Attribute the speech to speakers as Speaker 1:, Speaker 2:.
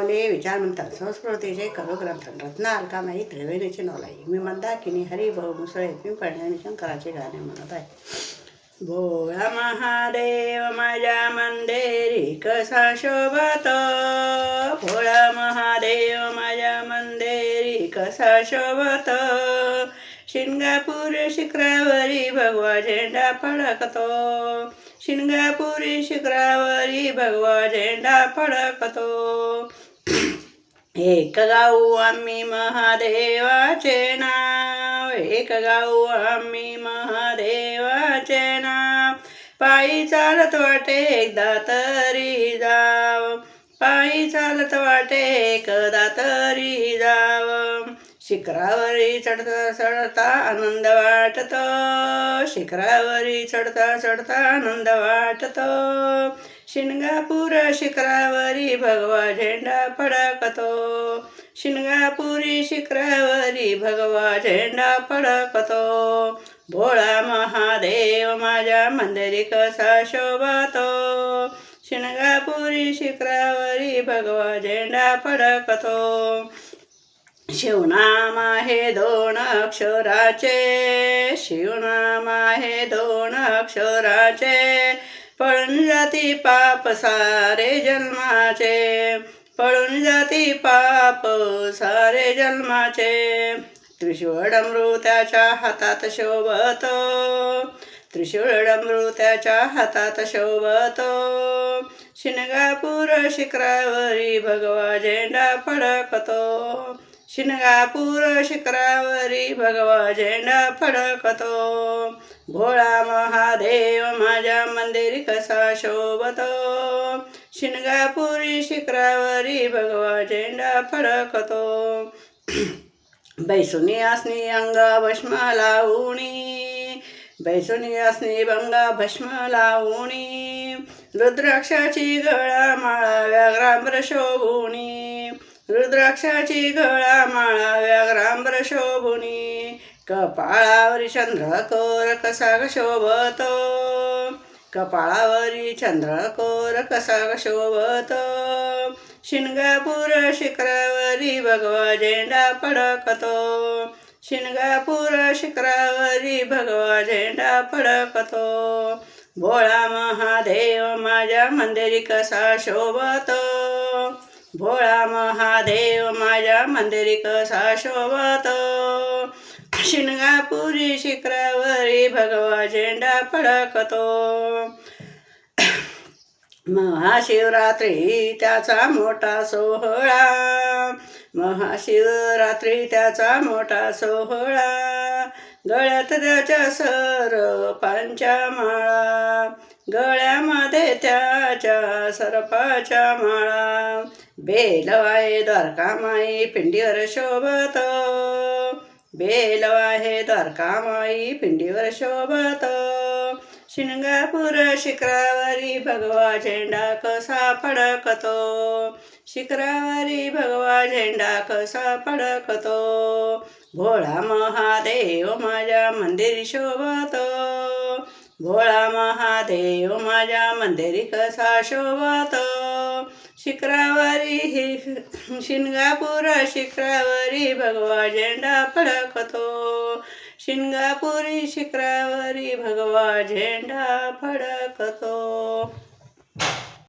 Speaker 1: पावले विचारमंथन संस्कृतीचे करुग्रंथन रत्न अलकामाई त्रिवेणीची नवलाई. मी मंदाकिनी हरिभाऊ मुसळे पिंपळणे शंकराचे गाणे म्हणत आहे. भोळा महादेव माझ्या मंदिरी कसा शोभत, भोळा महादेव माझ्या मंदिरी कसा शोभत. शिंगापूर शिखरावरी भगवा झेंडा फडकतो, शिंगापुरी शिखरावरी भगवा झेंडा फडकतो. एक गाऊ आम्ही महादेवाचे नाव, एक गाऊ आम्ही महादेवाचे नाव. पायी चालत वाटे एकदा तरी जाव, पायी चालत वाटे एकदा तरी जाव. शिखरावरी चढता चढता आनंद वाटतो, शिखरावरी चढता चढता आनंद वाटतो. शिंगापूर शिखरावरी भगवा झेंडा फडकतो, शिंगापुरी शिखरावरी भगवा झेंडा फडकतो. भोळा महादेव माझ्या मंदिरी कसा शोभतो, शिंगापुरी शिखरावरी भगवा झेंडा फडकतो. शिवनाम आहे दोन अक्षराचे, शिवनाम आहे दोन अक्षराचे. पळून जाती पाप सारे जन्माचे, पळून जाती पाप सारे जन्माचे. त्रिशूळ डमरू त्याच्या हातात शोभतो, त्रिशूळ डमरू त्याच्या हातात शोभतो. शिंगापूर शिखरावरी भगवा झेंडा फडकतो, शिंगापूर शिखरावरी भगवा झेंडा फडकतो. भोळा महादेव माझ्या मंदिरी कसा शोभतो, शिंगापुरी शिखरावरी भगवा झेंडा फडकतो. बैसुनी आसनी अंगा भस्म लावणी, बैसुनी आसनी अंगा भस्म लावणी. रुद्राक्षाची गळा माळा व्याघ्रांबर शोभुनी, रुद्राक्षाची गळा माळा व्याघ्रांबर शोभुनी. कपाळावरी चंद्रकोर कसा ग शोभतो, कपाळावरी चंद्रकोर कसा ग शोभतो. शिंगापूर शिखरावरी भगवा झेंडा फडकतो, शिंगापूर शिखरावरी भगवा झेंडा फडकतो. भोळा महादेव माझ्या मंदिरी कसा शोभतो, भोळा महादेव माझ्या मंदिरी कसा शोभतो. शिंगापुरी शिखरावरी भगवा झेंडा फडकतो. महाशिवरात्री त्याचा मोठा सोहळा, महाशिवरात्री त्याचा मोठा सोहळा. गळ्यात त्याच्या सरपांच्या माळा, गळ्यामध्ये त्याच्या सरपाच्या माळा. बेलवाये द्वारकामाई पिंडीवर शोभतो, बेलवाये द्वारकामाई पिंडीवर शोभतो. शिंगापूर शिखरावरी भगवा झेंडा कसा फडकतो, शिखरावरी भगवा झेंडा कसा फडकतो. भोळा महादेव माझ्या मंदिरी शोभतो, भोळा महादेव माझ्या मंदिरी कसा शोभतो. शिखरावरी शिंगापूर शिखरावरी भगवा झेंडा फडकतो, शिंगापुरी शिखरावरी भगवा झेंडा फडकतो.